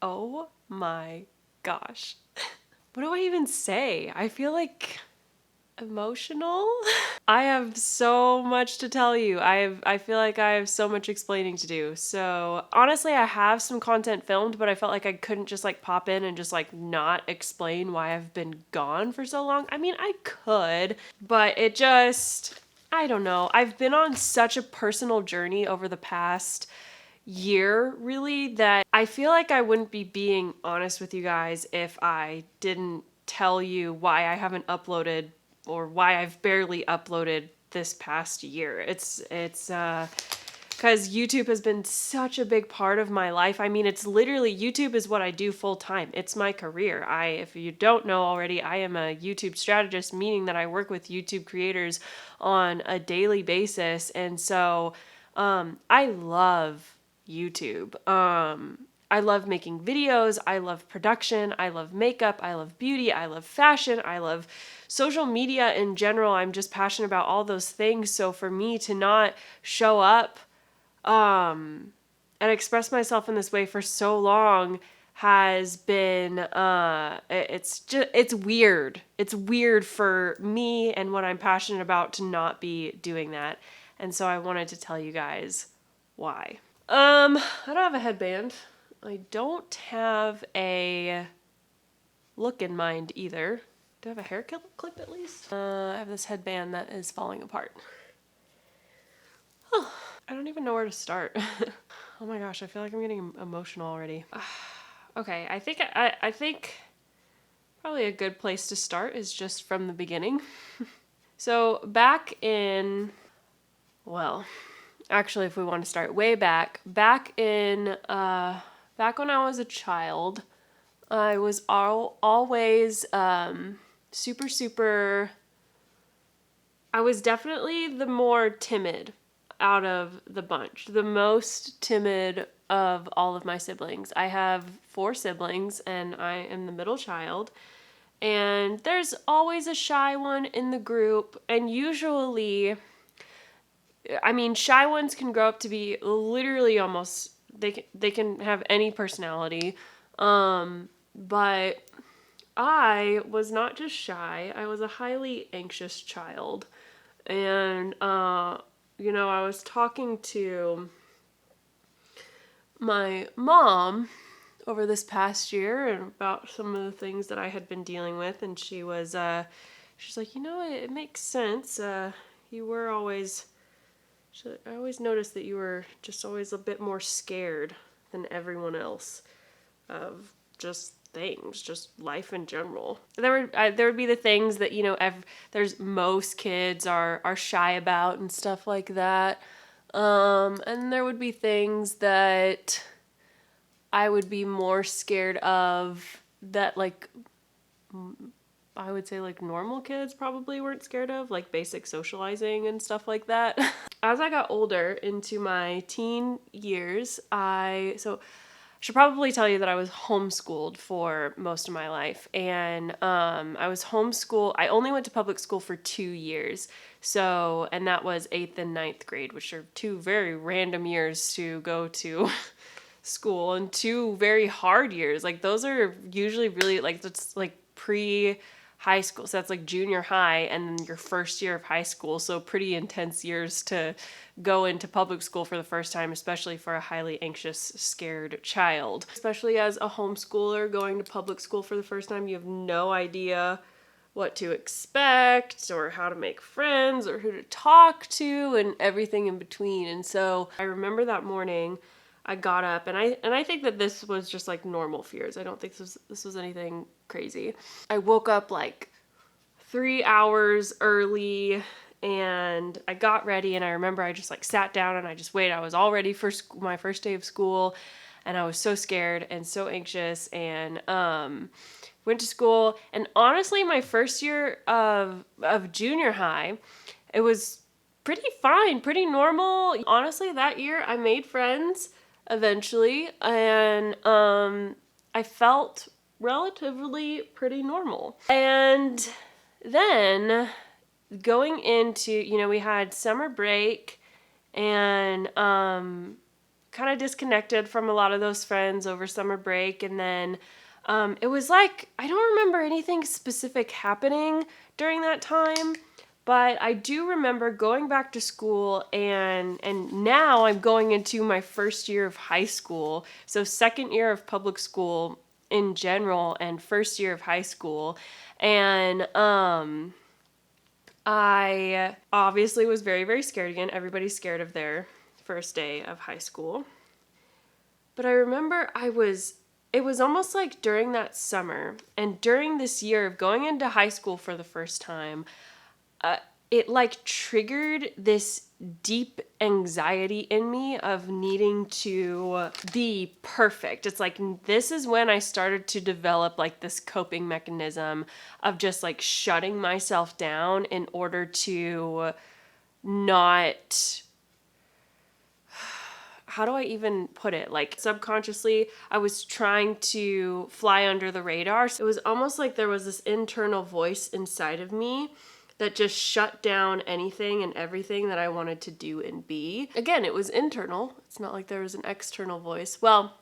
Oh my gosh. What do I even say? I feel like emotional. I have so much to tell you. I feel like I have so much explaining to do. So honestly, I have some content filmed, but I felt like I couldn't just like pop in and just like not explain why I've been gone for so long. I mean, I could, but it just, I don't know. I've been on such a personal journey over the past year, really, that I feel like I wouldn't be being honest with you guys if I didn't tell you why I haven't uploaded or why I've barely uploaded this past year. It's because YouTube has been such a big part of my life. I mean, it's literally, YouTube is what I do full time. It's my career. If you don't know already, I am a YouTube strategist, meaning that I work with YouTube creators on a daily basis. And so I love YouTube. I love making videos. I love production. I love makeup. I love beauty. I love fashion. I love social media in general. I'm just passionate about all those things. So for me to not show up and express myself in this way for so long has been it's weird. It's weird for me and what I'm passionate about to not be doing that. And so I wanted to tell you guys why. I don't have a headband. I don't have a look in mind either. Do I have a hair clip at least? I have this headband that is falling apart. Oh, I don't even know where to start. Oh my gosh, I feel like I'm getting emotional already. Okay, I think probably a good place to start is just from the beginning. So back in, well, actually, if we want to start way back when I was a child, I was always super. I was definitely the more timid out of the bunch, the most timid of all of my siblings. I have 4 siblings, and I am the middle child. And there's always a shy one in the group, and usually, I mean, shy ones can grow up to be literally almost, they can have any personality. But I was not just shy, I was a highly anxious child. And I was talking to my mom over this past year and about some of the things that I had been dealing with, and she's like, it makes sense. You were always, I always noticed that you were just always a bit more scared than everyone else of just things, just life in general. There would be the things that there's most kids are shy about and stuff like that, and there would be things that I would be more scared of that, like, I would say like normal kids probably weren't scared of, like basic socializing and stuff like that. As I got older into my teen years, I should probably tell you that I was homeschooled for most of my life. And I was homeschooled. I only went to public school for 2 years. So, and that was 8th and 9th grade, which are 2 very random years to go to school, and 2 very hard years. Like, those are usually really, like, that's like high school, so that's like junior high and then your first year of high school, so pretty intense years to go into public school for the first time, especially for a highly anxious, scared child. Especially as a homeschooler going to public school for the first time, you have no idea what to expect or how to make friends or who to talk to and everything in between. And so I remember that morning I got up, and I think that this was just like normal fears. I don't think this was anything crazy. I woke up like 3 hours early, and I got ready, and I remember I just like sat down and I just waited. I was all ready for my first day of school, and I was so scared and so anxious, and went to school. And honestly, my first year of junior high, it was pretty fine, pretty normal. Honestly, that year I made friends eventually, and I felt relatively pretty normal. And then going into, we had summer break, and kind of disconnected from a lot of those friends over summer break. And then it was like, I don't remember anything specific happening during that time, but I do remember going back to school, and now I'm going into my first year of high school. So second year of public school in general and first year of high school. And I obviously was very, very scared again. Everybody's scared of their first day of high school. But I remember it was almost like during that summer and during this year of going into high school for the first time, it like triggered this deep anxiety in me of needing to be perfect. It's like, this is when I started to develop like this coping mechanism of just like shutting myself down in order to not, how do I even put it? Like subconsciously, I was trying to fly under the radar. So it was almost like there was this internal voice inside of me that just shut down anything and everything that I wanted to do and be. Again, it was internal. It's not like there was an external voice. Well,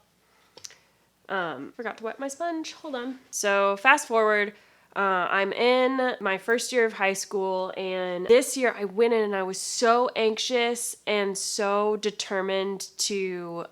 forgot to wet my sponge. Hold on. So fast forward, I'm in my first year of high school, and this year I went in and I was so anxious and so determined to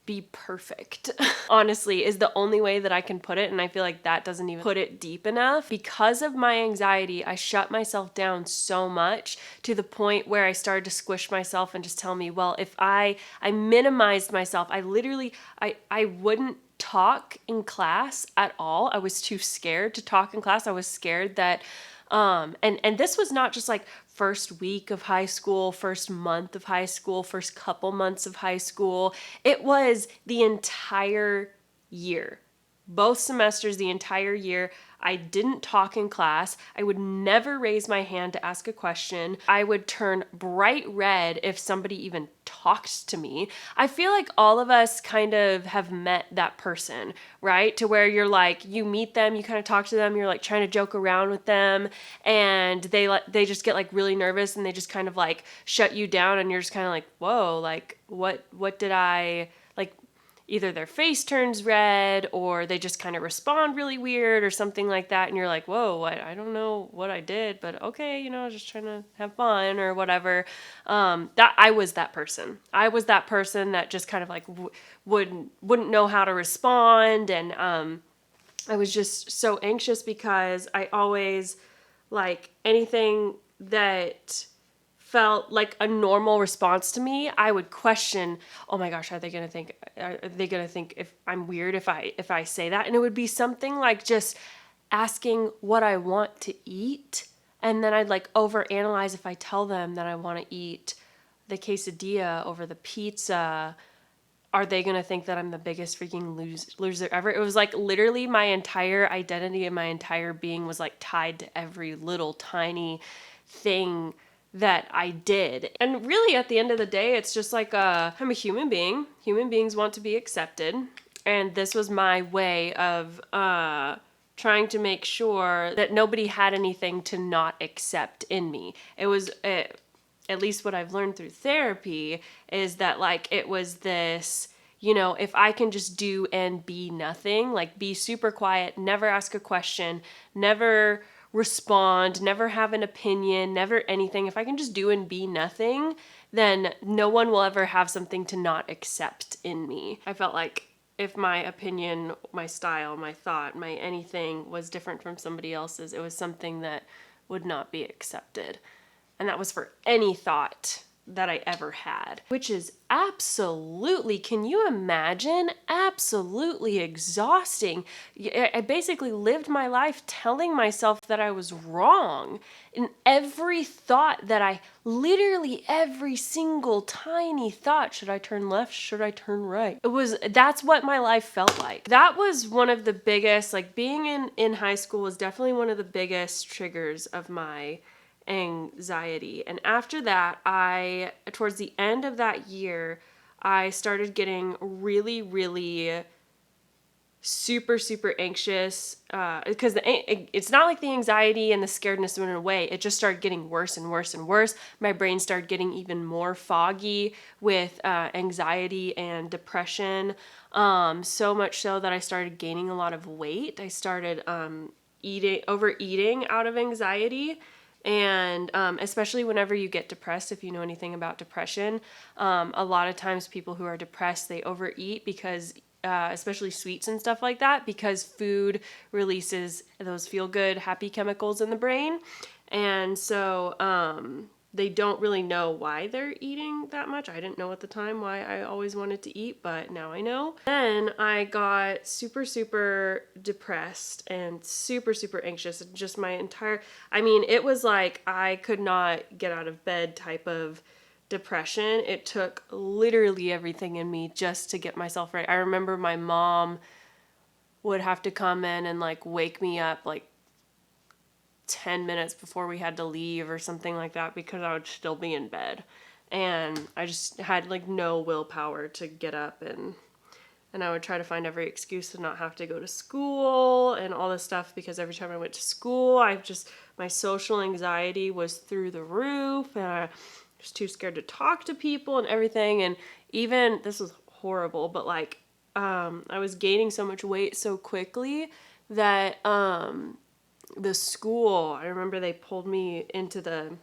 be perfect. Honestly, is the only way that I can put it, and I feel like that doesn't even put it deep enough. Because of my anxiety, I shut myself down so much to the point where I started to squish myself and just tell me, well, if I minimized myself, I wouldn't talk in class at all. I was too scared to talk in class. I was scared that and this was not just like first week of high school, first month of high school, first couple months of high school. It was the entire year. Both semesters, the entire year, I didn't talk in class. I would never raise my hand to ask a question. I would turn bright red if somebody even talked to me. I feel like all of us kind of have met that person, right? To where you're like, you meet them, you kind of talk to them, you're like trying to joke around with them, and they just get like really nervous and they just kind of like shut you down, and you're just kind of like, whoa, like what did I like? Either their face turns red or they just kind of respond really weird or something like that. And you're like, whoa, I don't know what I did, but okay, I was just trying to have fun or whatever. That I was that person. I was that person that just kind of like wouldn't know how to respond. And I was just so anxious because I always, like, anything that felt like a normal response to me, I would question, oh my gosh, are they gonna think if I'm weird if I say that? And it would be something like just asking what I want to eat, and then I'd like overanalyze if I tell them that I want to eat the quesadilla over the pizza. Are they gonna think that I'm the biggest freaking loser ever? It was like literally my entire identity and my entire being was like tied to every little tiny thing that I did. And really at the end of the day, it's just like I'm a human being. Human beings want to be accepted. And this was my way of trying to make sure that nobody had anything to not accept in me. It was, at least what I've learned through therapy, is that like it was this, if I can just do and be nothing, like be super quiet, never ask a question, never respond, never have an opinion, never anything. If I can just do and be nothing, then no one will ever have something to not accept in me. I felt like if my opinion, my style, my thought, my anything was different from somebody else's, it was something that would not be accepted. And that was for any thought that I ever had, which is absolutely, can you imagine? Absolutely exhausting. I basically lived my life telling myself that I was wrong in every thought that literally every single tiny thought. Should I turn left? Should I turn right? That's what my life felt like. That was one of the biggest, like being in high school was definitely one of the biggest triggers of my anxiety. And after that, towards the end of that year, I started getting really, really super, super anxious, because it's not like the anxiety and the scaredness went away. It just started getting worse and worse and worse. My brain started getting even more foggy with anxiety and depression, so much so that I started gaining a lot of weight. I started overeating out of anxiety. And especially whenever you get depressed, if you know anything about depression, a lot of times people who are depressed, they overeat because especially sweets and stuff like that, because food releases those feel good, happy chemicals in the brain. And so they don't really know why they're eating that much. I didn't know at the time why I always wanted to eat, but now I know. Then I got super, super depressed and super, super anxious. And just it was like I could not get out of bed type of depression. It took literally everything in me just to get myself right. I remember my mom would have to come in and like wake me up like 10 minutes before we had to leave or something like that because I would still be in bed. And I just had like no willpower to get up, and I would try to find every excuse to not have to go to school and all this stuff, because every time I went to school, my social anxiety was through the roof, and I was too scared to talk to people and everything. And even, this was horrible, but like, I was gaining so much weight so quickly that, the school, I remember they pulled me into the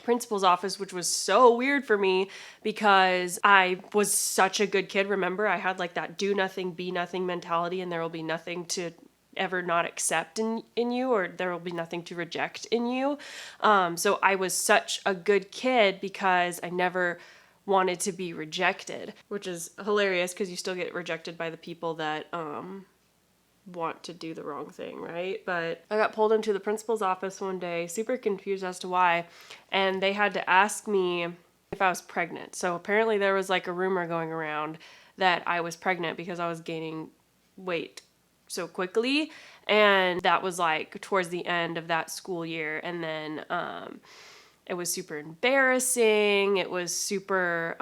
principal's office, which was so weird for me because I was such a good kid. Remember, I had like that do nothing, be nothing mentality, and there will be nothing to ever not accept in you, or there will be nothing to reject in you. So I was such a good kid because I never wanted to be rejected, which is hilarious because you still get rejected by the people that want to do the wrong thing, right? But I got pulled into the principal's office one day, super confused as to why, and they had to ask me if I was pregnant. So apparently there was like a rumor going around that I was pregnant because I was gaining weight so quickly, and that was like towards the end of that school year. And then it was super embarrassing. It was super,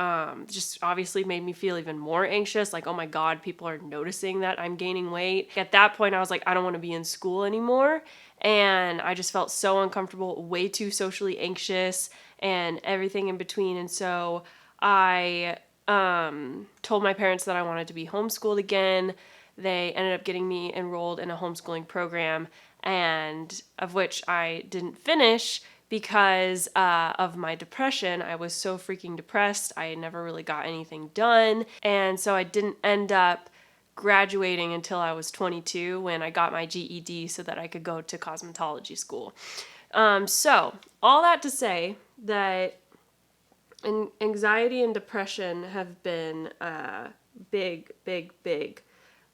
just obviously made me feel even more anxious. Like, oh my God, people are noticing that I'm gaining weight. At that point, I was like, I don't want to be in school anymore. And I just felt so uncomfortable, way too socially anxious, and everything in between. And so I told my parents that I wanted to be homeschooled again. They ended up getting me enrolled in a homeschooling program, and of which I didn't finish because of my depression. I was so freaking depressed. I never really got anything done. And so I didn't end up graduating until I was 22 when I got my GED so that I could go to cosmetology school. So all that to say that anxiety and depression have been a big, big, big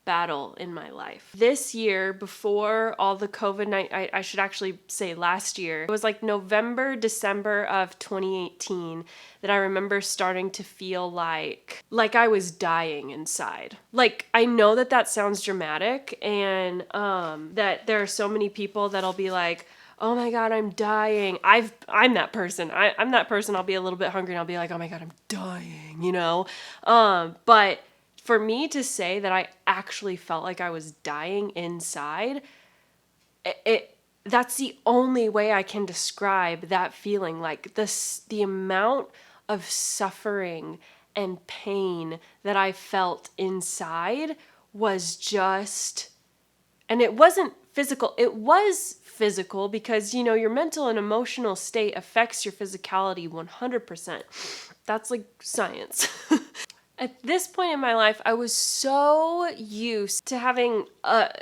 battle in my life. This year, before all the COVID-19, I should actually say last year, it was like November, December of 2018 that I remember starting to feel like I was dying inside. Like, I know that sounds dramatic, and that there are so many people that'll be like, oh my God, I'm dying. I'm that person. I'm that person. I'll be a little bit hungry and I'll be like, oh my God, I'm dying, you know? But for me to say that I actually felt like I was dying inside, that's the only way I can describe that feeling. Like the amount of suffering and pain that I felt inside was just, and it wasn't physical. It was physical because, you know, your mental and emotional state affects your physicality 100%. That's like science. At this point in my life, I was so used to having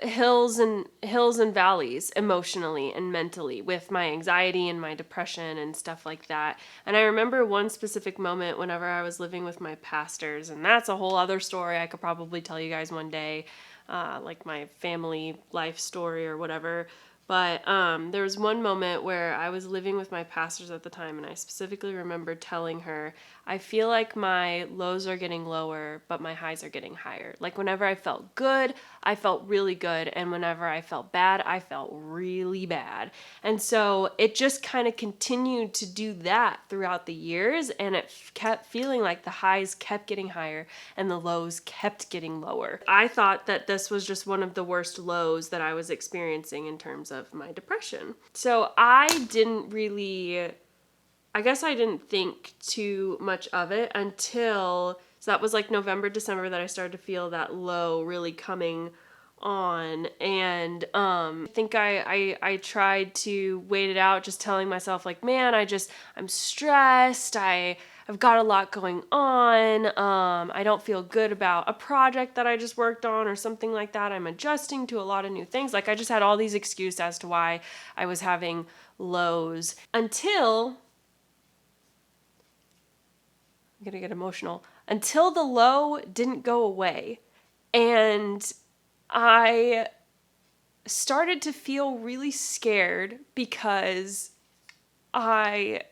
hills and valleys emotionally and mentally with my anxiety and my depression and stuff like that. And I remember one specific moment whenever I was living with my pastors, and that's a whole other story I could probably tell you guys one day, like my family life story or whatever. But there was one moment where I was living with my pastors at the time, and I specifically remember telling her, I feel like my lows are getting lower, but my highs are getting higher. Like whenever I felt good, I felt really good. And whenever I felt bad, I felt really bad. And so it just kind of continued to do that throughout the years. And it kept feeling like the highs kept getting higher and the lows kept getting lower. I thought that this was just one of the worst lows that I was experiencing in terms of my depression. So I guess I didn't think too much of it until, so that was like November, December that I started to feel that low really coming on. And I think I tried to wait it out, just telling myself like, man, I'm stressed. I've got a lot going on. I don't feel good about a project that I just worked on or something like that. I'm adjusting to a lot of new things. Like I just had all these excuses as to why I was having lows until, I'm gonna get emotional, until the low didn't go away. And I started to feel really scared because I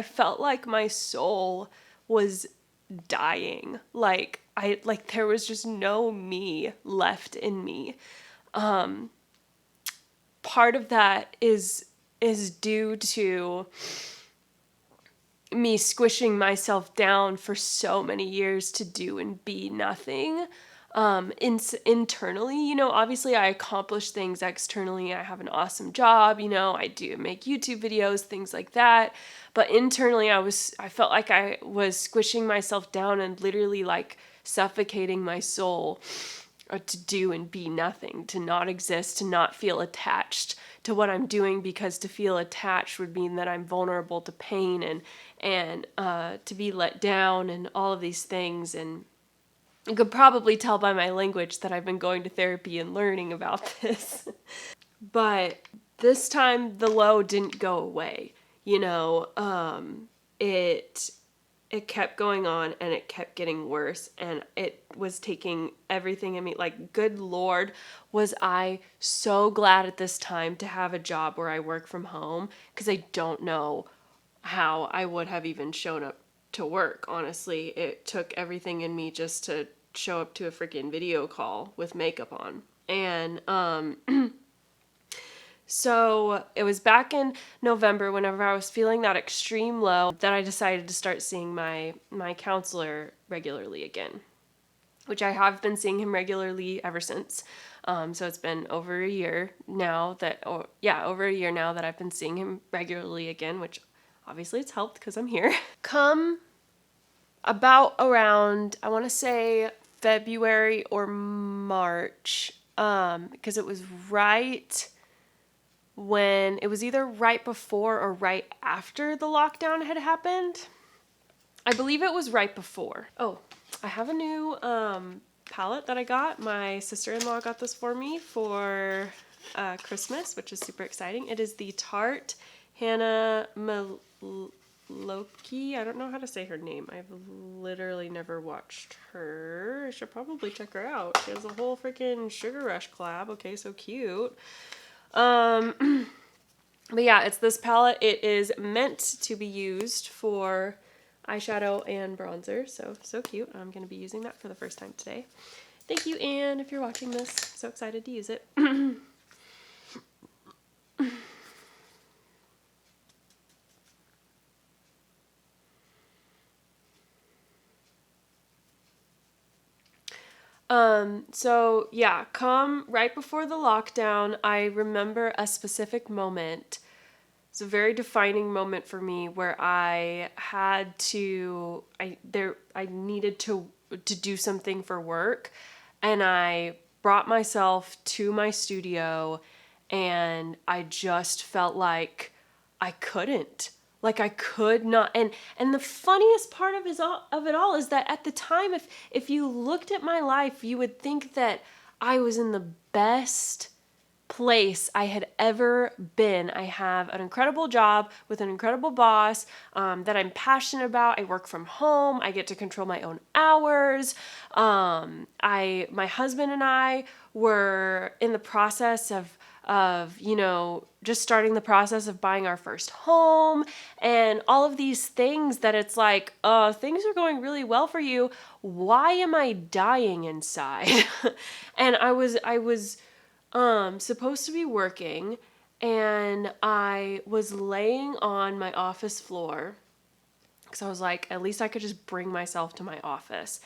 felt like my soul was dying. Like there was just no me left in me. Part of that is due to me squishing myself down for so many years to do and be nothing. Internally, obviously I accomplish things externally. I have an awesome job, I do make YouTube videos, things like that. But internally, I felt like I was squishing myself down and literally like suffocating my soul to do and be nothing, to not exist, to not feel attached to what I'm doing, because to feel attached would mean that I'm vulnerable to pain and to be let down and all of these things. And you could probably tell by my language that I've been going to therapy and learning about this. But this time the low didn't go away. It kept going on and it kept getting worse, and it was taking everything in me. Like, good Lord, was I so glad at this time to have a job where I work from home, because I don't know how I would have even shown up to work, honestly. It took everything in me just to show up to a freaking video call with makeup on. And so it was back in November, whenever I was feeling that extreme low, that I decided to start seeing my counselor regularly again, which I have been seeing him regularly ever since. So it's been over a year now that I've been seeing him regularly again, which obviously it's helped because I'm here. Come about around, I want to say February or March, because it was either right before or right after the lockdown had happened. I believe it was right before. Oh, I have a new palette that I got. My sister-in-law got this for me for Christmas, which is super exciting. It is the Tarte Hannah Loki. I don't know how to say her name. I've literally never watched her. I should probably check her out. She has a whole freaking Sugar Rush collab. Okay, so cute. But yeah, it's this palette. It is meant to be used for eyeshadow and bronzer. So cute. I'm going to be using that for the first time today. Thank you, Anne, if you're watching this. So excited to use it. So yeah, come right before the lockdown, I remember a specific moment. It's a very defining moment for me where I needed to do something for work, and I brought myself to my studio, and I just felt like I couldn't. Like I could not. And the funniest part of it all is that at the time, if you looked at my life, you would think that I was in the best place I had ever been. I have an incredible job with an incredible boss that I'm passionate about. I work from home. I get to control my own hours. My husband and I were in the process of just starting the process of buying our first home and all of these things that it's like, things are going really well for you. Why am I dying inside? And I was supposed to be working, and I was laying on my office floor because I was like, at least I could just bring myself to my office.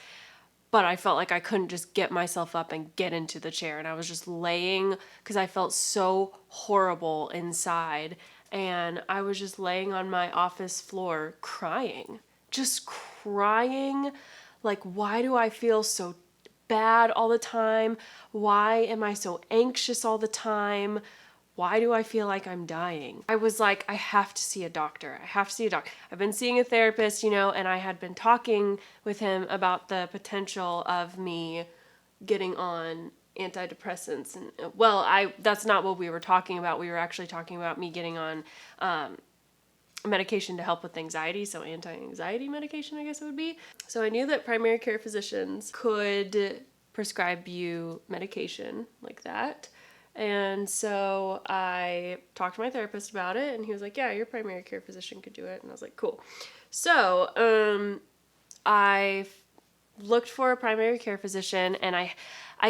But I felt like I couldn't just get myself up and get into the chair. And I was just laying because I felt so horrible inside. And I was just laying on my office floor crying, just crying. Like, why do I feel so bad all the time? Why am I so anxious all the time? Why do I feel like I'm dying? I was like, I have to see a doctor. I have to see a doctor. I've been seeing a therapist, and I had been talking with him about the potential of me getting on antidepressants. And that's not what we were talking about. We were actually talking about me getting on medication to help with anxiety. So anti-anxiety medication, I guess it would be. So I knew that primary care physicians could prescribe you medication like that. And so I talked to my therapist about it, and he was like, yeah, your primary care physician could do it. And I was like, cool. So I looked for a primary care physician, and I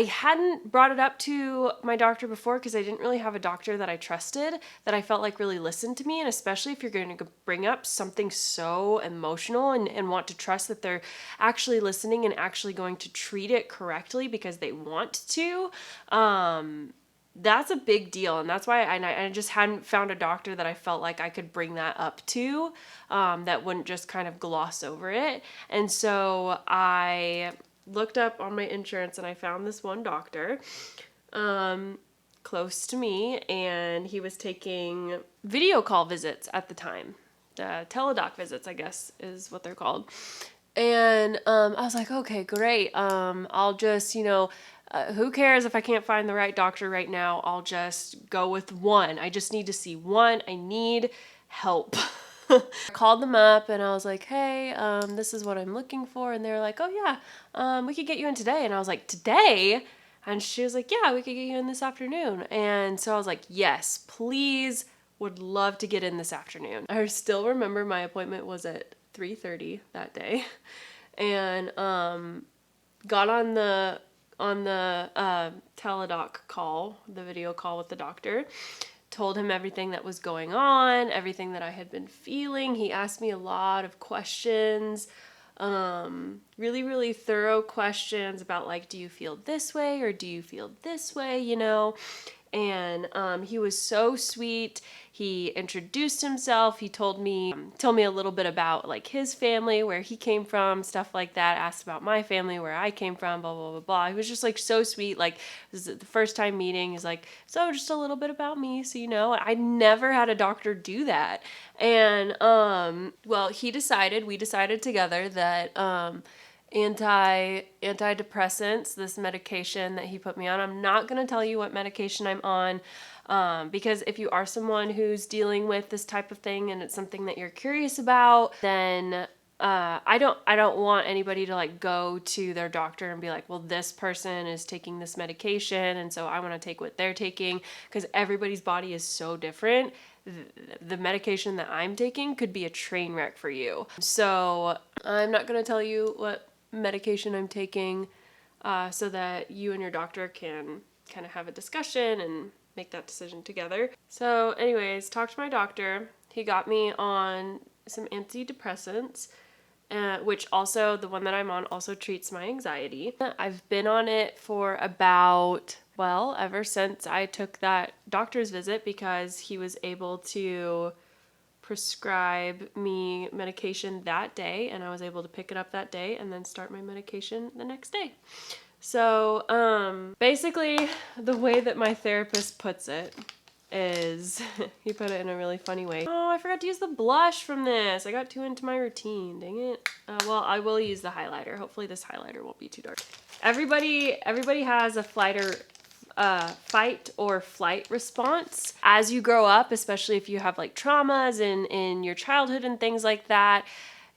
hadn't brought it up to my doctor before because I didn't really have a doctor that I trusted, that I felt like really listened to me. And especially if you're going to bring up something so emotional and want to trust that they're actually listening and actually going to treat it correctly because they want to, that's a big deal. And that's why I just hadn't found a doctor that I felt like I could bring that up to, that wouldn't just kind of gloss over it. And so I looked up on my insurance, and I found this one doctor close to me, and he was taking video call visits at the time. Teledoc visits, I guess is what they're called. And I was like, okay, great. I'll just, who cares if I can't find the right doctor right now? I'll just go with one. I just need to see one. I need help. I called them up, and I was like, hey, this is what I'm looking for. And they were like, oh yeah, we could get you in today. And I was like, today? And she was like, yeah, we could get you in this afternoon. And so I was like, yes, please, would love to get in this afternoon. I still remember my appointment was at 3:30 that day, and got on the teledoc call, the video call with the doctor, told him everything that was going on, everything that I had been feeling. He asked me a lot of questions, really, really thorough questions about like, do you feel this way or do you feel this way, And he was so sweet. He introduced himself. He told me a little bit about like his family, where he came from, stuff like that. Asked about my family, where I came from, blah, blah, blah, blah. He was just like so sweet. Like, this is the first time meeting. He's like, so just a little bit about me. So, I never had a doctor do that. And, we decided together that, antidepressants, this medication that he put me on. I'm not going to tell you what medication I'm on, because if you are someone who's dealing with this type of thing and it's something that you're curious about, then I don't want anybody to like go to their doctor and be like, well, this person is taking this medication, and so I want to take what they're taking, because everybody's body is so different. The medication that I'm taking could be a train wreck for you. So I'm not going to tell you what medication I'm taking, so that you and your doctor can kind of have a discussion and make that decision together. So anyways, talked to my doctor. He got me on some antidepressants, which also, the one that I'm on also treats my anxiety. I've been on it for about, ever since I took that doctor's visit, because he was able to prescribe me medication that day, and I was able to pick it up that day and then start my medication the next day. So basically, the way that my therapist puts it is, he put it in a really funny way. Oh, I forgot to use the blush from this. I got too into my routine, dang it. I will use the highlighter. Hopefully this highlighter won't be too dark. Everybody has a fight or flight response as you grow up, especially if you have like traumas in your childhood and things like that.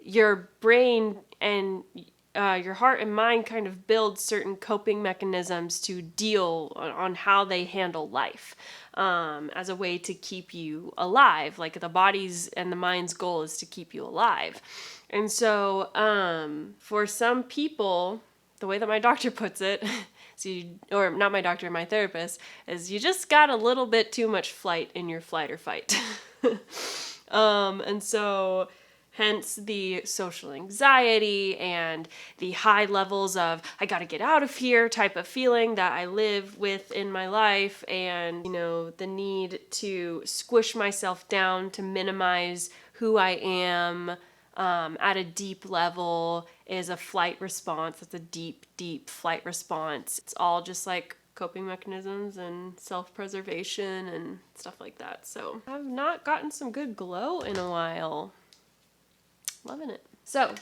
Your brain and your heart and mind kind of build certain coping mechanisms to deal on how they handle life, as a way to keep you alive. Like the body's and the mind's goal is to keep you alive. And so for some people, the way that my doctor puts it, or not my doctor, my therapist, is you just got a little bit too much flight in your flight or fight. And so hence the social anxiety and the high levels of I gotta get out of here type of feeling that I live with in my life, and the need to squish myself down to minimize who I am at a deep level is a flight response. It's a deep flight response. It's all just like coping mechanisms and self-preservation and stuff like that. So I've not gotten some good glow in a while. Loving it. So,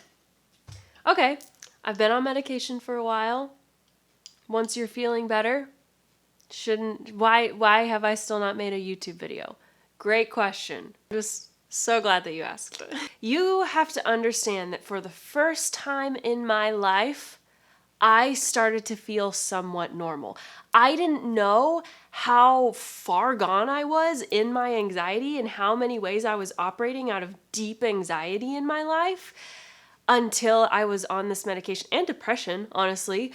okay, I've been on medication for a while. Once you're feeling better, why have I still not made a YouTube video? Great question. I'm just so glad that you asked. You have to understand that for the first time in my life, I started to feel somewhat normal. I didn't know how far gone I was in my anxiety and how many ways I was operating out of deep anxiety in my life until I was on this medication, and depression, honestly.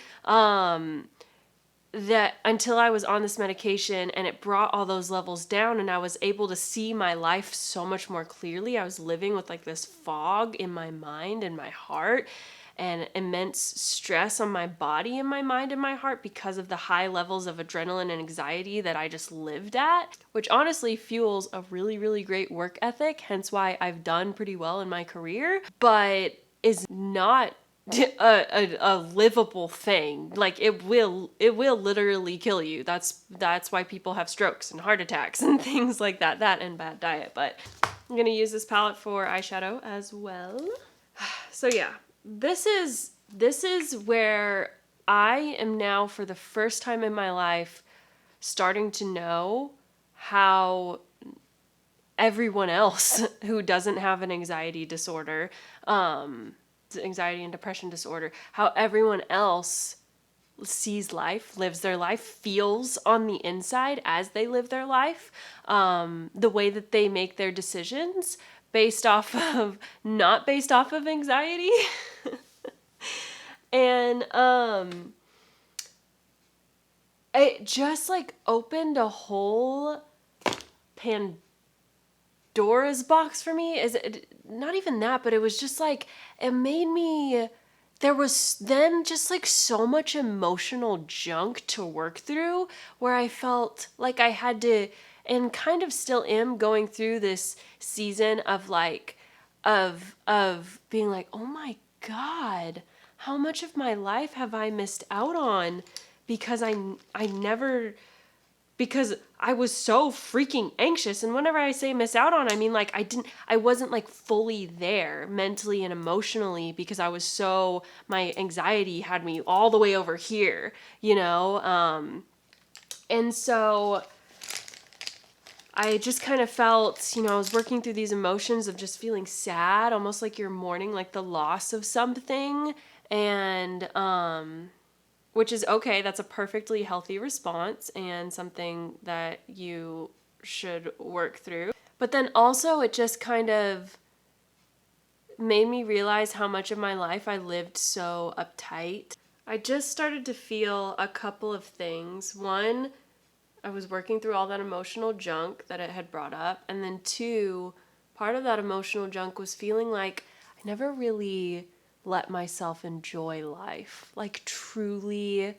That until I was on this medication and it brought all those levels down and I was able to see my life so much more clearly. I was living with like this fog in my mind and my heart, and immense stress on my body and my mind and my heart because of the high levels of adrenaline and anxiety that I just lived at, which honestly fuels a really, really great work ethic, hence why I've done pretty well in my career, but is not a livable thing. Like it will literally kill you. That's why people have strokes and heart attacks and things like that and bad diet. But I'm gonna use this palette for eyeshadow as well. So yeah, this is where I am now, for the first time in my life, starting to know how everyone else who doesn't have an anxiety disorder, anxiety and depression disorder, how everyone else sees life, lives their life, feels on the inside as they live their life, the way that they make their decisions not based off of anxiety. And it just like opened a whole Pandora's box for me. Is it not even that, but it was just like, it made me, there was then just like so much emotional junk to work through, where I felt like I had to, and kind of still am going through this season of like, of being like, oh my God, how much of my life have I missed out on because I never, because I was so freaking anxious. And whenever I say miss out on, I mean like I wasn't like fully there mentally and emotionally, because I was so, my anxiety had me all the way over here, and so I just kind of felt, I was working through these emotions of just feeling sad, almost like you're mourning like the loss of something. And which is okay. That's a perfectly healthy response and something that you should work through. But then also it just kind of made me realize how much of my life I lived so uptight. I just started to feel a couple of things. One, I was working through all that emotional junk that it had brought up. And then two, part of that emotional junk was feeling like I never really let myself enjoy life. Like truly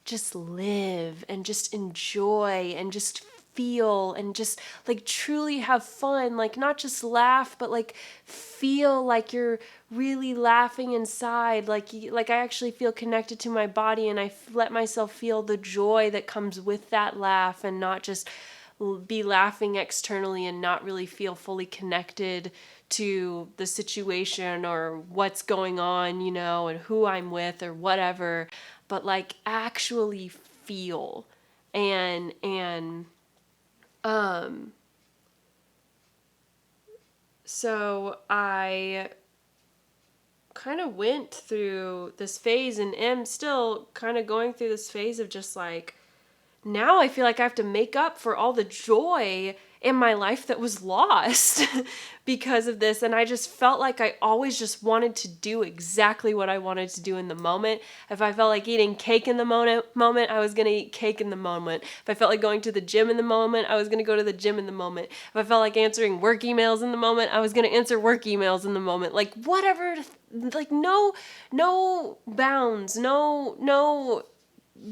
just live and just enjoy and just feel and just like truly have fun. Like not just laugh, but like feel like you're really laughing inside. Like I actually feel connected to my body, and I let myself feel the joy that comes with that laugh, and not just be laughing externally and not really feel fully connected to the situation or what's going on, and who I'm with or whatever, but like actually feel. And so I kind of went through this phase and am still kind of going through this phase of just like, now I feel like I have to make up for all the joy in my life that was lost because of this. And I just felt like I always just wanted to do exactly what I wanted to do in the moment. If I felt like eating cake in the moment, I was going to eat cake in the moment. If I felt like going to the gym in the moment, I was going to go to the gym in the moment. If I felt like answering work emails in the moment, I was going to answer work emails in the moment. Like whatever, like no bounds, no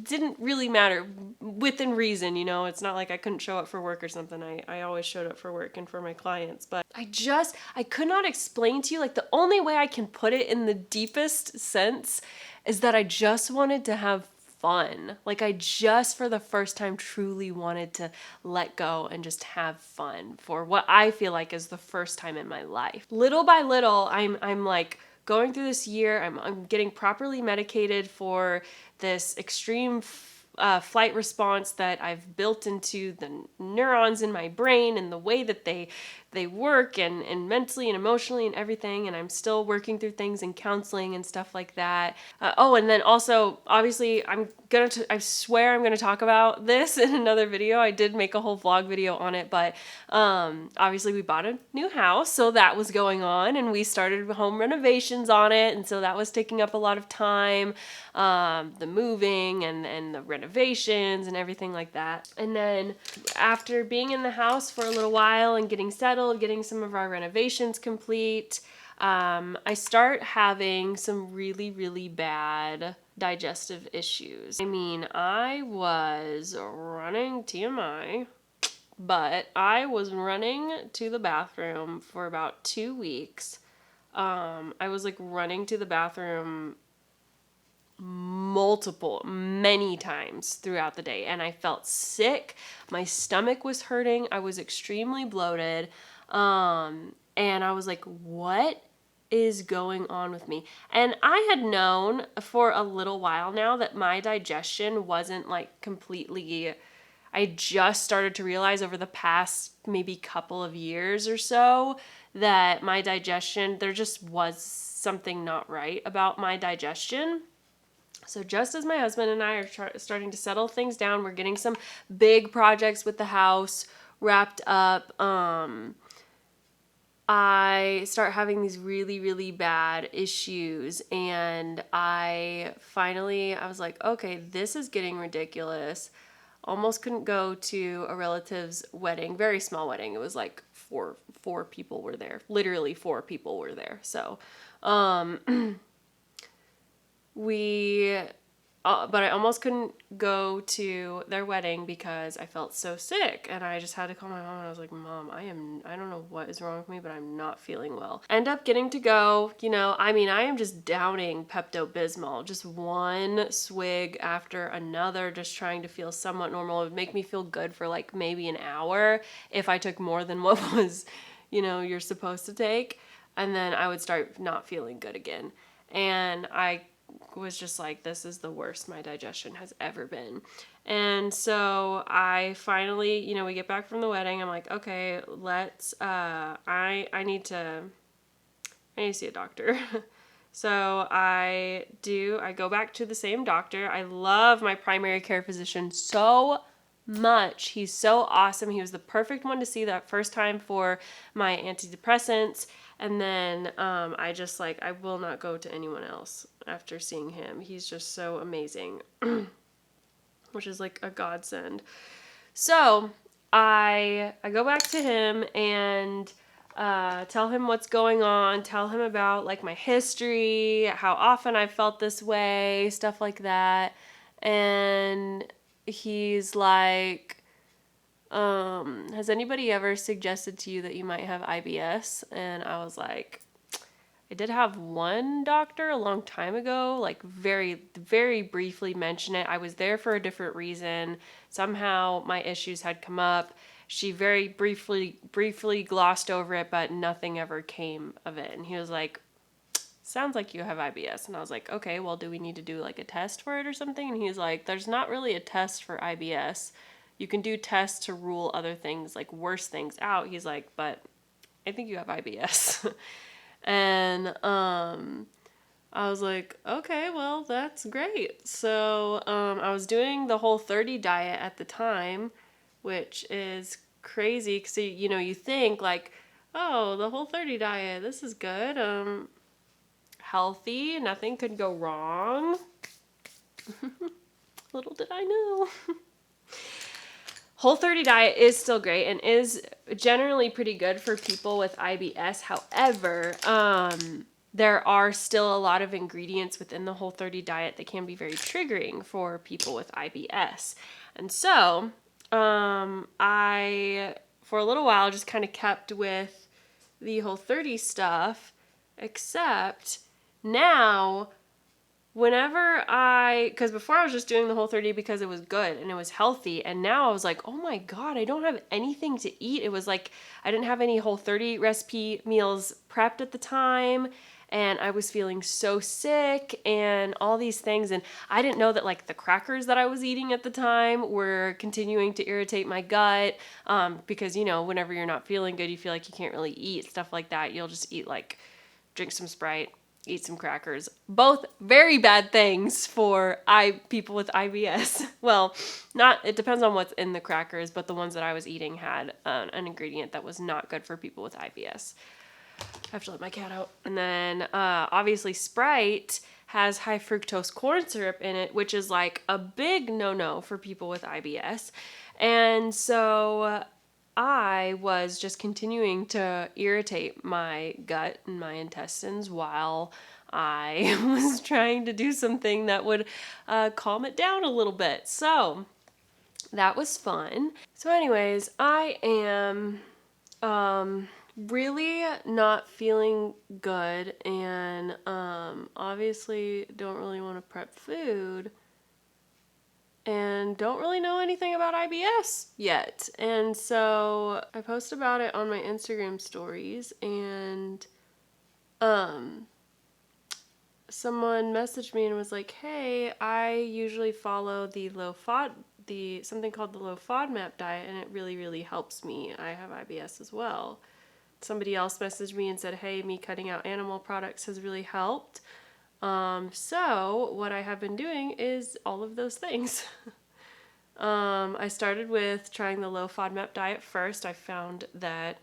didn't really matter within reason, you know. It's not like I couldn't show up for work or something. I always showed up for work and for my clients, but I could not explain to you, like the only way I can put it in the deepest sense is that I just wanted to have fun. Like I just for the first time truly wanted to let go and just have fun for what I feel like is the first time in my life. Little by little, I'm like going through this year, I'm getting properly medicated for this extreme flight response that I've built into the neurons in my brain and the way that they work and mentally and emotionally and everything. And I'm still working through things in counseling and stuff like that. And then also, obviously, I swear I'm gonna talk about this in another video. I did make a whole vlog video on it, but obviously we bought a new house, so that was going on, and we started home renovations on it, and so that was taking up a lot of time, the moving and the renovations and everything like that. And then after being in the house for a little while and getting settled, getting some of our renovations complete, I start having some really, really bad digestive issues. I mean, I was running TMI, but I was running to the bathroom for about 2 weeks. I was like running to the bathroom many times throughout the day, and I felt sick. My stomach was hurting. I was extremely bloated. And I was like, what is going on with me? And I had known for a little while now that my digestion wasn't like completely, I just started to realize over the past maybe couple of years or so that my digestion, there just was something not right about my digestion. So just as my husband and I are starting to settle things down, we're getting some big projects with the house wrapped up. I start having these really, really bad issues, and I was like, okay, this is getting ridiculous. Almost couldn't go to a relative's wedding, very small wedding. It was like four people were there. Literally 4 people were there. So, but I almost couldn't go to their wedding because I felt so sick, and I just had to call my mom, and I was like, Mom, I don't know what is wrong with me, but I'm not feeling well. End up getting to go, I am just downing Pepto-Bismol, just one swig after another, just trying to feel somewhat normal. It would make me feel good for like maybe an hour if I took more than what was, you're supposed to take, and then I would start not feeling good again. And I was just like, this is the worst my digestion has ever been. And so I finally, we get back from the wedding. I'm like, okay, let's, I need to see a doctor. So I go back to the same doctor. I love my primary care physician so much. He's so awesome. He was the perfect one to see that first time for my antidepressants. And then I will not go to anyone else after seeing him. He's just so amazing, which is like a godsend. So I go back to him and tell him what's going on, tell him about like my history, how often I've felt this way, stuff like that. And he's like, has anybody ever suggested to you that you might have IBS? And I was like, I did have one doctor a long time ago, like very, very briefly mention it. I was there for a different reason. Somehow my issues had come up. She very briefly glossed over it, but nothing ever came of it. And he was like, sounds like you have IBS. And I was like, okay, well, do we need to do like a test for it or something? And he's like, there's not really a test for IBS. You can do tests to rule other things, like worse things out. He's like, but I think you have IBS. And I was like, okay, well, that's great. So I was doing the Whole30 diet at the time, which is crazy because you think like, oh, the Whole30 diet, this is good, healthy, nothing could go wrong. Little did I know. Whole30 diet is still great and is generally pretty good for people with IBS. However, there are still a lot of ingredients within the Whole30 diet that can be very triggering for people with IBS. And so, I, for a little while, just kind of kept with the Whole30 stuff, except now because before I was just doing the Whole30 because it was good and it was healthy, and now I was like, oh my god, I don't have anything to eat. It was like I didn't have any Whole30 recipe meals prepped at the time, and I was feeling so sick and all these things, and I didn't know that like the crackers that I was eating at the time were continuing to irritate my gut, because whenever you're not feeling good, you feel like you can't really eat stuff like that. You'll just eat like drink some Sprite, eat some crackers. Both very bad things for people with IBS. Well, not, it depends on what's in the crackers, but the ones that I was eating had an ingredient that was not good for people with IBS. I have to let my cat out. And then obviously Sprite has high fructose corn syrup in it, which is like a big no-no for people with IBS. And so I was just continuing to irritate my gut and my intestines while I was trying to do something that would calm it down a little bit. So that was fun. So, anyways, I am really not feeling good, and obviously don't really want to prep food and don't really know anything about IBS yet. And so I post about it on my Instagram stories, and someone messaged me and was like, "Hey, I usually follow something called the low FODMAP diet, and it really, really helps me. I have IBS as well." Somebody else messaged me and said, "Hey, me cutting out animal products has really helped." So what I have been doing is all of those things. I started with trying the low FODMAP diet first. I found that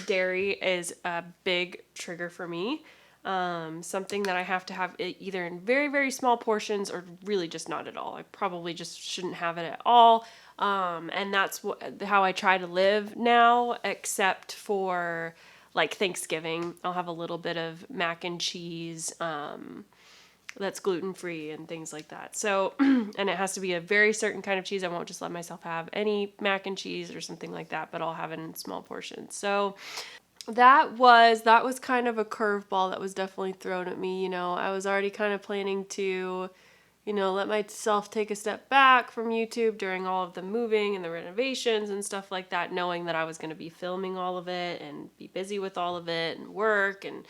dairy is a big trigger for me. Something that I have to have either in very, very small portions or really just not at all. I probably just shouldn't have it at all. And that's how I try to live now, except for like Thanksgiving. I'll have a little bit of mac and cheese, that's gluten-free and things like that. So, and it has to be a very certain kind of cheese. I won't just let myself have any mac and cheese or something like that, but I'll have it in small portions. So that was kind of a curveball that was definitely thrown at me. I was already kind of planning to, let myself take a step back from YouTube during all of the moving and the renovations and stuff like that, knowing that I was going to be filming all of it and be busy with all of it and work and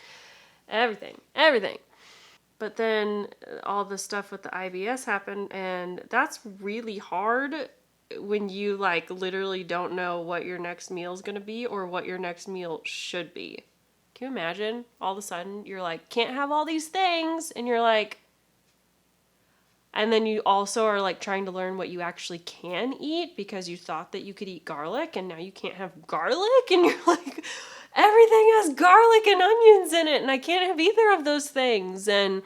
everything. But then all the stuff with the IBS happened, and that's really hard when you like literally don't know what your next meal is going to be or what your next meal should be. Can you imagine? All of a sudden you're like, can't have all these things, and you're like, and then you also are like trying to learn what you actually can eat because you thought that you could eat garlic and now you can't have garlic, and you're like, everything has garlic and onions in it and I can't have either of those things. And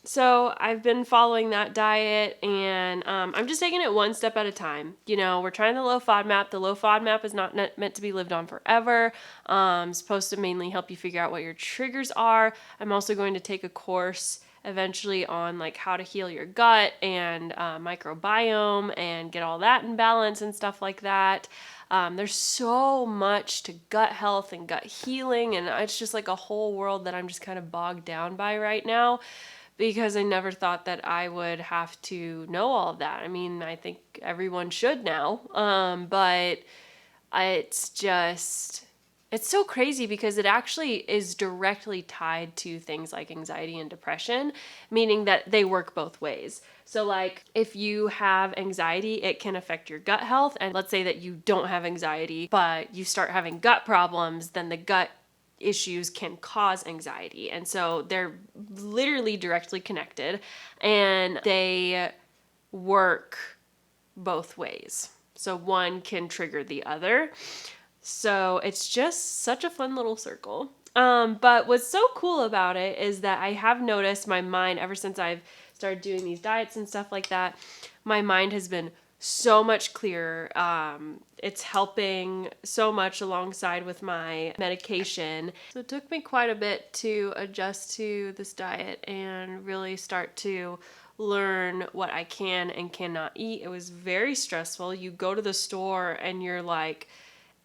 so I've been following that diet, and I'm just taking it one step at a time. We're trying the low FODMAP. The low FODMAP is not meant to be lived on forever. It's supposed to mainly help you figure out what your triggers are. I'm also going to take a course eventually on like how to heal your gut and microbiome and get all that in balance and stuff like that. There's so much to gut health and gut healing, and it's just like a whole world that I'm just kind of bogged down by right now, because I never thought that I would have to know all of that. I mean, I think everyone should now, but it's so crazy because it actually is directly tied to things like anxiety and depression, meaning that they work both ways. So like if you have anxiety, it can affect your gut health. And let's say that you don't have anxiety, but you start having gut problems, then the gut issues can cause anxiety. And so they're literally directly connected, and they work both ways. So one can trigger the other. So it's just such a fun little circle. But what's so cool about it is that I have noticed my mind, ever since I've started doing these diets and stuff like that, my mind has been so much clearer. It's helping so much alongside with my medication. So it took me quite a bit to adjust to this diet and really start to learn what I can and cannot eat. It was very stressful. You go to the store and you're like,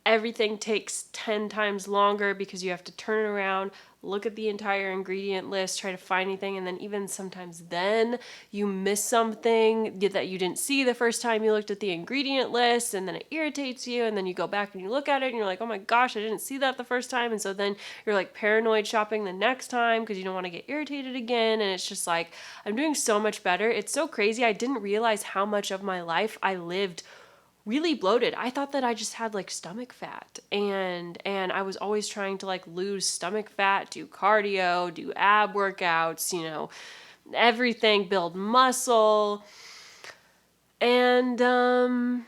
everything takes 10 times longer because you have to turn around, look at the entire ingredient list, try to find anything, and then even sometimes then you miss something that you didn't see the first time you looked at the ingredient list, and then it irritates you, and then you go back and you look at it and you're like, oh my gosh, I didn't see that the first time. And so then you're like paranoid shopping the next time because you don't want to get irritated again. And it's just like, I'm doing so much better. It's so crazy. I didn't realize how much of my life I lived really bloated. I thought that I just had like stomach fat, and I was always trying to like lose stomach fat, do cardio, do ab workouts, you know, everything, build muscle. And I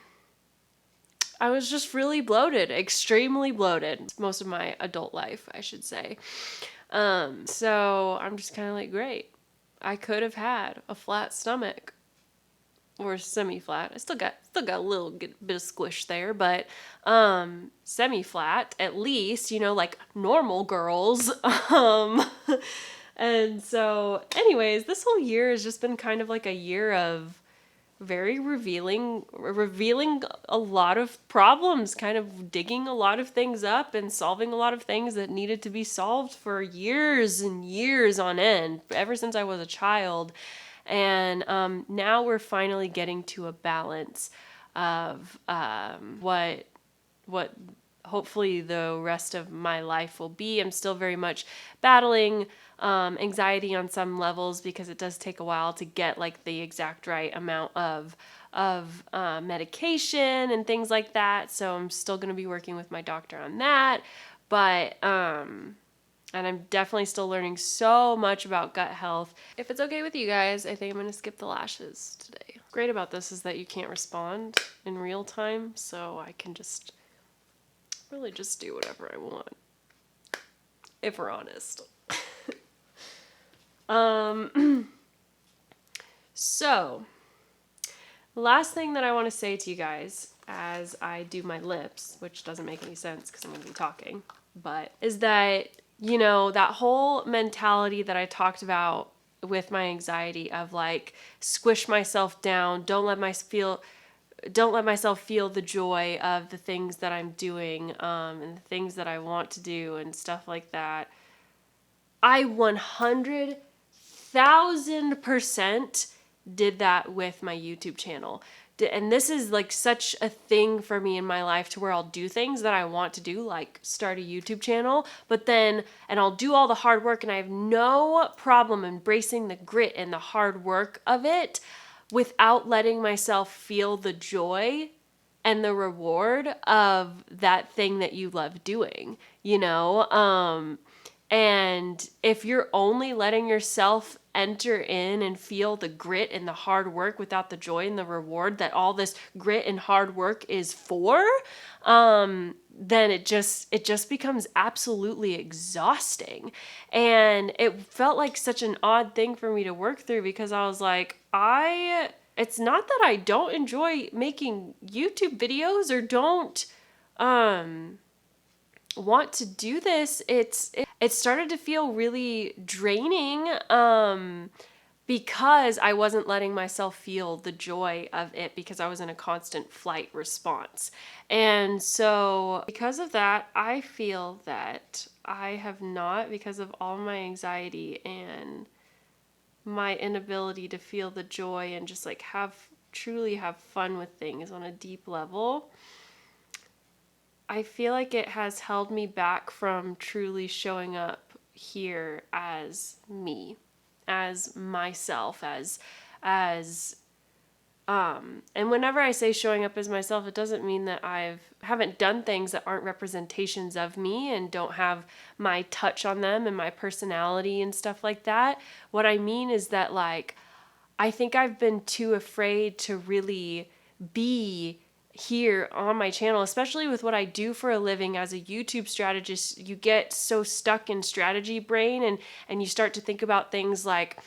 was just really bloated, extremely bloated most of my adult life, I should say. So I'm just kind of like, great. I could have had a flat stomach, or semi-flat. I still got a little bit of squish there, but semi-flat at least, you know, like normal girls. And so anyways, this whole year has just been kind of like a year of very revealing a lot of problems, kind of digging a lot of things up and solving a lot of things that needed to be solved for years and years on end, ever since I was a child. And now we're finally getting to a balance of what hopefully the rest of my life will be. I'm still very much battling anxiety on some levels because it does take a while to get like the exact right amount of medication and things like that. So I'm still going to be working with my doctor on that. But and I'm definitely still learning so much about gut health. If it's okay with you guys, I think I'm going to skip the lashes today. Great about this is that you can't respond in real time, so I can just really just do whatever I want, if we're honest. So, last thing that I want to say to you guys as I do my lips, which doesn't make any sense because I'm going to be talking, but is that, you know, that whole mentality that I talked about with my anxiety of like squish myself down, don't let myself feel the joy of the things that I'm doing and the things that I want to do and stuff like that. I 100,000% did that with my YouTube channel. And this is like such a thing for me in my life to where I'll do things that I want to do, like start a YouTube channel, and I'll do all the hard work, and I have no problem embracing the grit and the hard work of it without letting myself feel the joy and the reward of that thing that you love doing, you know? And if you're only letting yourself enter in and feel the grit and the hard work without the joy and the reward that all this grit and hard work is for, then it just becomes absolutely exhausting. And it felt like such an odd thing for me to work through because I was like, it's not that I don't enjoy making YouTube videos or don't want to do this. It started to feel really draining because I wasn't letting myself feel the joy of it because I was in a constant flight response. And so because of that, I feel that I have not, because of all my anxiety and my inability to feel the joy and just like truly have fun with things on a deep level, I feel like it has held me back from truly showing up here as me, as myself, as And whenever I say showing up as myself, it doesn't mean that haven't done things that aren't representations of me and don't have my touch on them and my personality and stuff like that. What I mean is that, like, I think I've been too afraid to really be here on my channel, especially with what I do for a living as a YouTube strategist. You get so stuck in strategy brain, and you start to think about things like,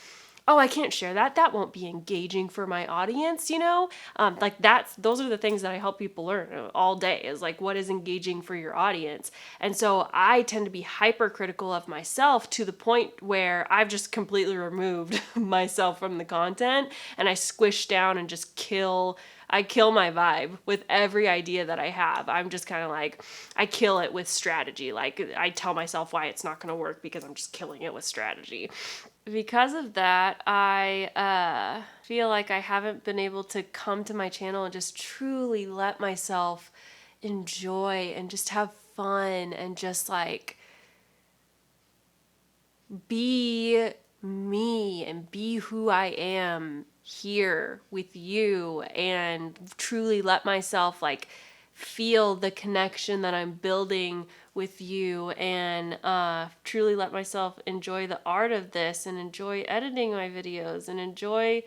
oh, I can't share that. That won't be engaging for my audience, you know? Like those are the things that I help people learn all day, is like, what is engaging for your audience? And so I tend to be hypercritical of myself to the point where I've just completely removed myself from the content, and I squish down and just I kill my vibe with every idea that I have. I'm just kind of like, I kill it with strategy. Like, I tell myself why it's not going to work because I'm just killing it with strategy. Because of that, I feel like I haven't been able to come to my channel and just truly let myself enjoy and just have fun and just like be me and be who I am here with you, and truly let myself like feel the connection that I'm building with you, and truly let myself enjoy the art of this and enjoy editing my videos and enjoy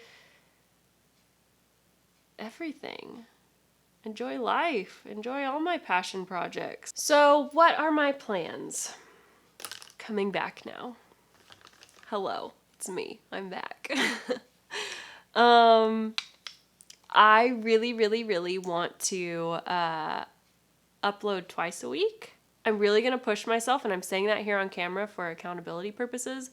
everything. Enjoy life. Enjoy all my passion projects. So what are my plans? Coming back now. Hello, it's me. I'm back. I really want to upload twice a week. I'm really going to push myself, and I'm saying that here on camera for accountability purposes.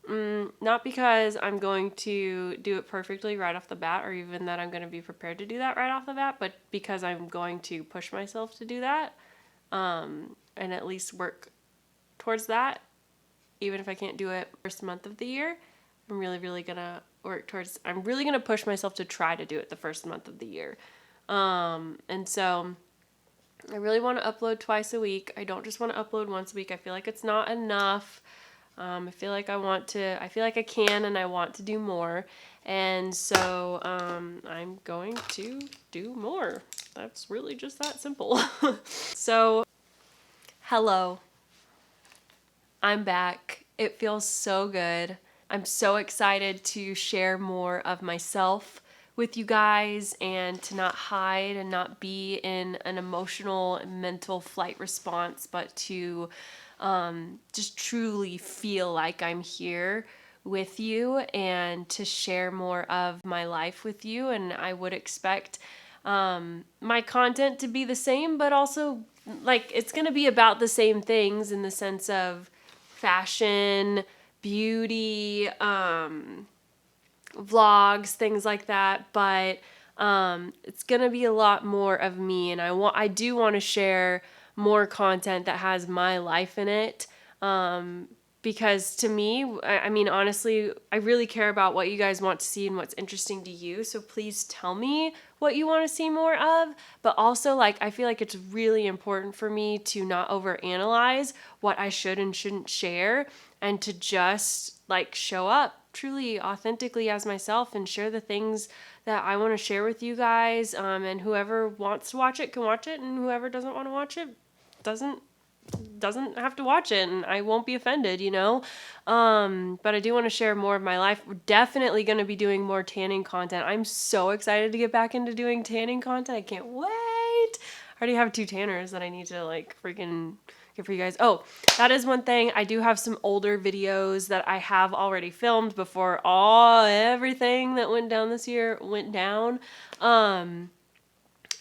Not because I'm going to do it perfectly right off the bat, or even that I'm going to be prepared to do that right off the bat, but because I'm going to push myself to do that, and at least work towards that, even if I can't do it first month of the year. I'm really going to I'm really going to push myself to try to do it the first month of the year. And so I really want to upload twice a week. I don't just want to upload once a week. I feel like it's not enough. I feel like I can and I want to do more. And so I'm going to do more. That's really just that simple. So, hello. I'm back. It feels so good. I'm so excited to share more of myself with you guys and to not hide and not be in an emotional mental flight response, but to just truly feel like I'm here with you and to share more of my life with you. And I would expect my content to be the same, but also like it's going to be about the same things in the sense of fashion, beauty, vlogs, things like that, but it's gonna be a lot more of me, and I do want to share more content that has my life in it, because to me, I mean, honestly, I really care about what you guys want to see and what's interesting to you, so please tell me what you want to see more of. But also, like, I feel like it's really important for me to not overanalyze what I should and shouldn't share, and to just like show up truly authentically as myself and share the things that I want to share with you guys, and whoever wants to watch it can watch it, and whoever doesn't want to watch it doesn't have to watch it, and I won't be offended, you know. But I do want to share more of my life. We're definitely going to be doing more tanning content. I'm so excited to get back into doing tanning content. I can't wait. I already have 2 tanners that I need to like freaking get for you guys. Oh, that is one thing. I do have some older videos that I have already filmed before everything that went down this year went down.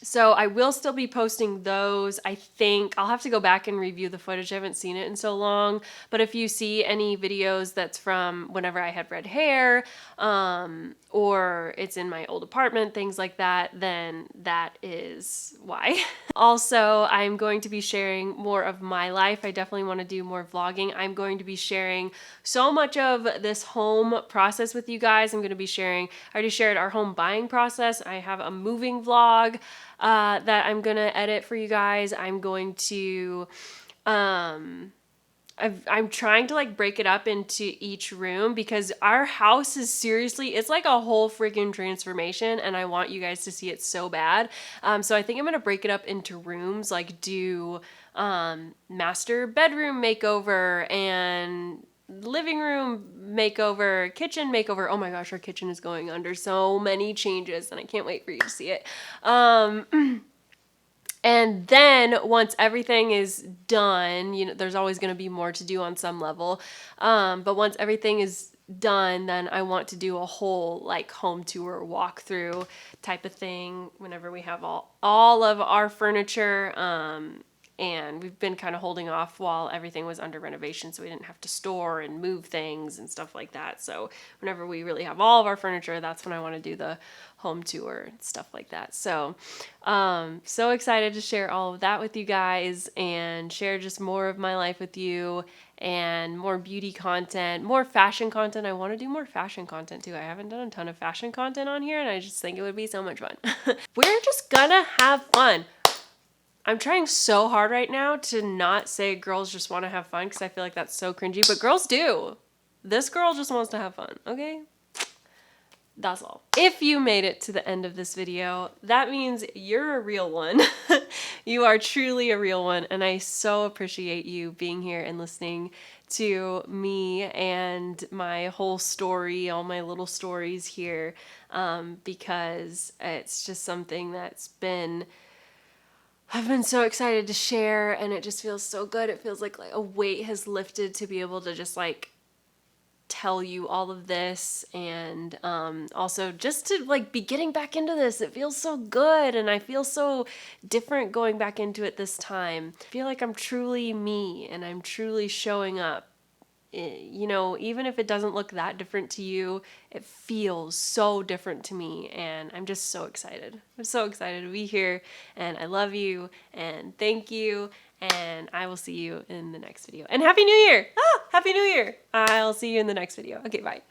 So I will still be posting those. I think I'll have to go back and review the footage. I haven't seen it in so long. But if you see any videos that's from whenever I had red hair, or it's in my old apartment, things like that, then that is why. Also, I'm going to be sharing more of my life. I definitely want to do more vlogging. I'm going to be sharing so much of this home process with you guys. I'm going to be sharing, I already shared our home buying process. I have a moving vlog that I'm going to edit for you guys. I'm going to I'm trying to like break it up into each room because our house is seriously, it's like a whole freaking transformation and I want you guys to see it so bad. So I think I'm going to break it up into rooms, like do master bedroom makeover and living room makeover, kitchen makeover. Oh my gosh, our kitchen is going under so many changes and I can't wait for you to see it. And then once everything is done, you know, there's always going to be more to do on some level. But once everything is done, then I want to do a whole like home tour walkthrough type of thing whenever we have all of our furniture. And we've been kind of holding off while everything was under renovation so we didn't have to store and move things and stuff like that. So whenever we really have all of our furniture, that's when I want to do the home tour and stuff like that. So so excited to share all of that with you guys and share just more of my life with you and more beauty content, more fashion content. I want to do more fashion content too. I haven't done a ton of fashion content on here and I just think it would be so much fun. We're just gonna have fun. I'm trying so hard right now to not say girls just want to have fun because I feel like that's so cringy, but girls do. This girl just wants to have fun, okay? That's all. If you made it to the end of this video, that means you're a real one. You are truly a real one, and I so appreciate you being here and listening to me and my whole story, all my little stories here, because it's just something I've been so excited to share, and it just feels so good. It feels like a weight has lifted to be able to just like tell you all of this, and also just to like be getting back into this. It feels so good, and I feel so different going back into it this time. I feel like I'm truly me, and I'm truly showing up. You know, even if it doesn't look that different to you, it feels so different to me, and I'm just so excited. I'm so excited to be here, and I love you, and thank you, and I will see you in the next video. And Happy New Year! Ah, Happy New Year! I'll see you in the next video. Okay, bye.